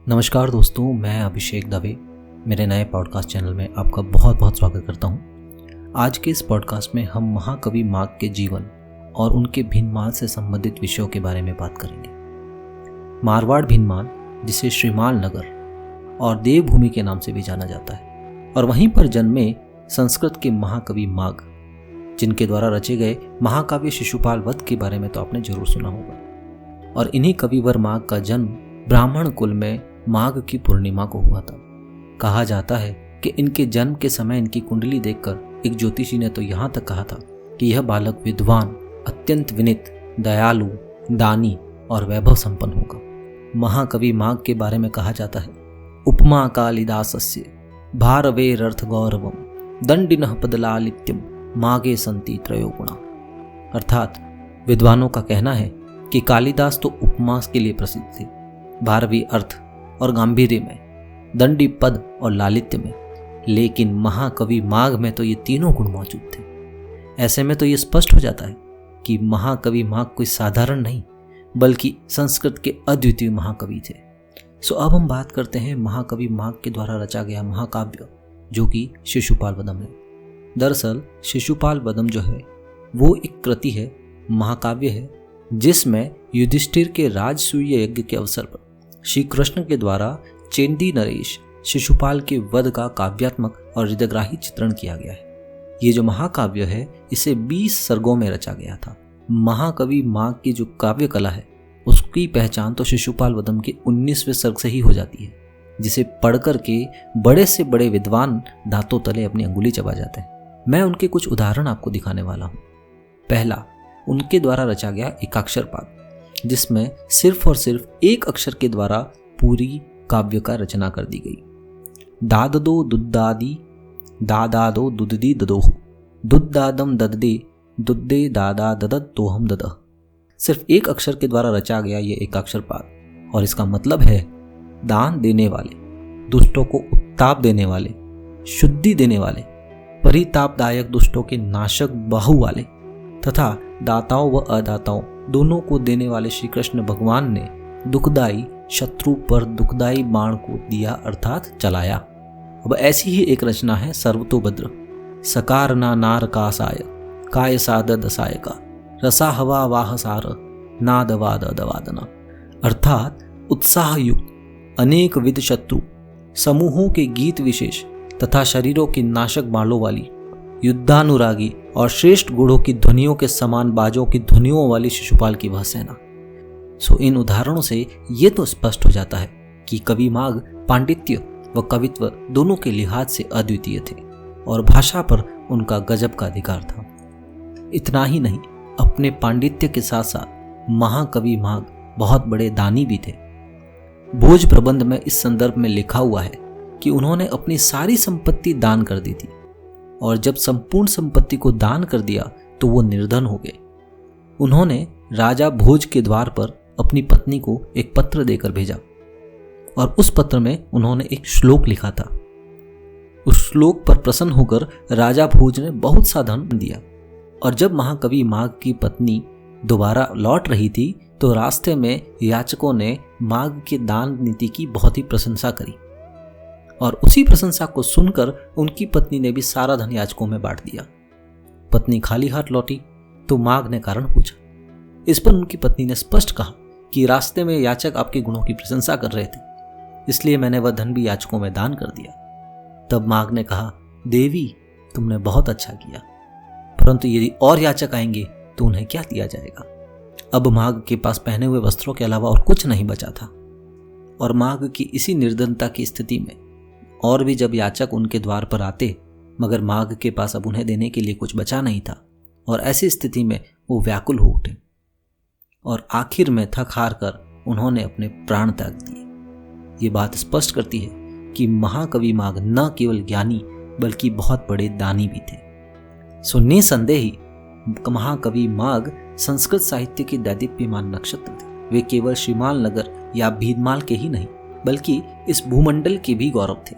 नमस्कार दोस्तों, मैं अभिषेक दवे मेरे नए पॉडकास्ट चैनल में आपका बहुत बहुत स्वागत करता हूं। आज के इस पॉडकास्ट में हम महाकवि माघ के जीवन और उनके भीनमाल से संबंधित विषयों के बारे में बात करेंगे। मारवाड़ भीनमाल, जिसे श्रीमाल नगर और देवभूमि के नाम से भी जाना जाता है, और वहीं पर जन्मे संस्कृत के महाकवि माघ, जिनके द्वारा रचे गए महाकाव्य शिशुपाल वध के बारे में तो आपने जरूर सुना होगा। और इन्हीं कविवर माघ का जन्म ब्राह्मण कुल में माघ की पूर्णिमा को हुआ था। कहा जाता है कि इनके जन्म के समय इनकी कुंडली देखकर एक ज्योतिषी ने तो यहाँ तक कहा था कि यह बालक विद्वान, अत्यंत विनीत, दयालु, दानी और वैभव संपन्न होगा। महाकवि माघ के बारे में कहा जाता है, उपमा कालिदासस्य भारवेरर्थ गौरवम दंडिनः पदलालित्यम माघे संति त्रयो गुणा। अर्थात विद्वानों का कहना है कि कालिदास तो उपमा के लिए प्रसिद्ध थे, भारवी अर्थ और गांधीर्य में, दंडी पद और लालित्य में, लेकिन महाकवि माघ में तो ये तीनों गुण मौजूद थे। ऐसे में तो ये स्पष्ट हो जाता है कि महाकवि माघ कोई साधारण नहीं बल्कि संस्कृत के अद्वितीय महाकवि थे। अब हम बात करते हैं महाकवि माघ के द्वारा रचा गया महाकाव्य, जो कि शिशुपाल वधम है। दरअसल शिशुपाल वधम जो है वो एक कृति है, महाकाव्य है, जिसमें युधिष्ठिर के राजसूय यज्ञ के अवसर पर श्री कृष्ण के द्वारा चेंदी नरेश शिशुपाल के वध का काव्यात्मक और हृदयग्राही चित्रण किया गया है। ये जो महाकाव्य है इसे 20 सर्गों में रचा गया था। महाकवि माघ की जो काव्य कला है उसकी पहचान तो शिशुपाल वधम के 19वें सर्ग से ही हो जाती है, जिसे पढ़कर के बड़े से बड़े विद्वान दांतों तले अपनी अंगुली चबा जाते हैं। मैं उनके कुछ उदाहरण आपको दिखाने वाला हूँ। पहला, उनके द्वारा रचा गया एकाक्षर पाद, जिसमें सिर्फ और सिर्फ एक अक्षर के द्वारा पूरी काव्य का रचना कर दी गई। दाददो दुद्दादी दादादो दुददी ददोह दुद्दादम दददे दुद्दे दादा ददद तोहम ददह। सिर्फ एक अक्षर के द्वारा रचा गया ये एकाक्षर पाद, और इसका मतलब है दान देने वाले, दुष्टों को उत्ताप देने वाले, शुद्धि देने वाले, परितापदायक दुष्टों के नाशक बाहु वाले तथा दाताओं व अदाताओं दोनों को देने वाले श्री कृष्ण भगवान ने दुखदाई शत्रु पर दुखदाई बाण को दिया, अर्थात चलाया। अब ऐसी ही एक रचना है सर्वतोभद्र, सकार ना नार कासाय काय साद दसाय का रसा हवा वाह सार नाद वाद दवादना। अर्थात उत्साह युक्त अनेक विध शत्रु समूहों के गीत विशेष तथा शरीरों की नाशक बाणों वाली, युद्धानुरागी और श्रेष्ठ गुणों की ध्वनियों के समान बाजों की ध्वनियों वाली शिशुपाल की वह सेना। इन उदाहरणों से ये तो स्पष्ट हो जाता है कि कवि माघ पांडित्य व कवित्व दोनों के लिहाज से अद्वितीय थे और भाषा पर उनका गजब का अधिकार था। इतना ही नहीं, अपने पांडित्य के साथ साथ महाकवि माघ बहुत बड़े दानी भी थे। भोज प्रबंध में इस संदर्भ में लिखा हुआ है कि उन्होंने अपनी सारी संपत्ति दान कर दी थी, और जब संपूर्ण संपत्ति को दान कर दिया तो वो निर्धन हो गए। उन्होंने राजा भोज के द्वार पर अपनी पत्नी को एक पत्र देकर भेजा, और उस पत्र में उन्होंने एक श्लोक लिखा था। उस श्लोक पर प्रसन्न होकर राजा भोज ने बहुत सा धन दिया, और जब महाकवि माघ की पत्नी दोबारा लौट रही थी तो रास्ते में याचकों ने माघ के दान नीति की बहुत ही प्रशंसा करी, और उसी प्रशंसा को सुनकर उनकी पत्नी ने भी सारा धन याचकों में बांट दिया। पत्नी खाली हाथ लौटी तो माघ ने कारण पूछा। इस पर उनकी पत्नी ने स्पष्ट कहा कि रास्ते में याचक आपके गुणों की प्रशंसा कर रहे थे, इसलिए मैंने वह धन भी याचकों में दान कर दिया। तब माघ ने कहा, देवी तुमने बहुत अच्छा किया, परंतु यदि और याचक आएंगे तो उन्हें क्या दिया जाएगा। अब माघ के पास पहने हुए वस्त्रों के अलावा और कुछ नहीं बचा था, और माघ की इसी निर्धनता की स्थिति में और भी जब याचक उनके द्वार पर आते, मगर माघ के पास अब उन्हें देने के लिए कुछ बचा नहीं था, और ऐसी स्थिति में वो व्याकुल हो उठे और आखिर में थक हार कर उन्होंने अपने प्राण त्याग दिए। ये बात स्पष्ट करती है कि महाकवि माघ न केवल ज्ञानी बल्कि बहुत बड़े दानी भी थे। निसंदेह ही महाकवि माघ संस्कृत साहित्य के दैदीप्यमान नक्षत्र थे। वे केवल श्रीमाल नगर या भीनमाल के ही नहीं बल्कि इस भूमंडल के भी गौरव थे,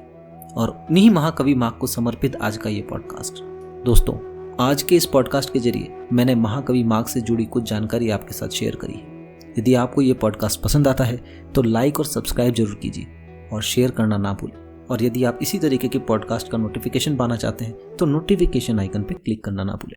और उन्हीं महाकवि माघ को समर्पित आज का ये पॉडकास्ट। दोस्तों, आज के इस पॉडकास्ट के जरिए मैंने महाकवि माघ से जुड़ी कुछ जानकारी आपके साथ शेयर करी है। यदि आपको ये पॉडकास्ट पसंद आता है तो लाइक और सब्सक्राइब जरूर कीजिए। और शेयर करना ना भूलें। और यदि आप इसी तरीके के पॉडकास्ट का नोटिफिकेशन पाना चाहते हैं तो नोटिफिकेशन आइकन पर क्लिक करना ना भूलें।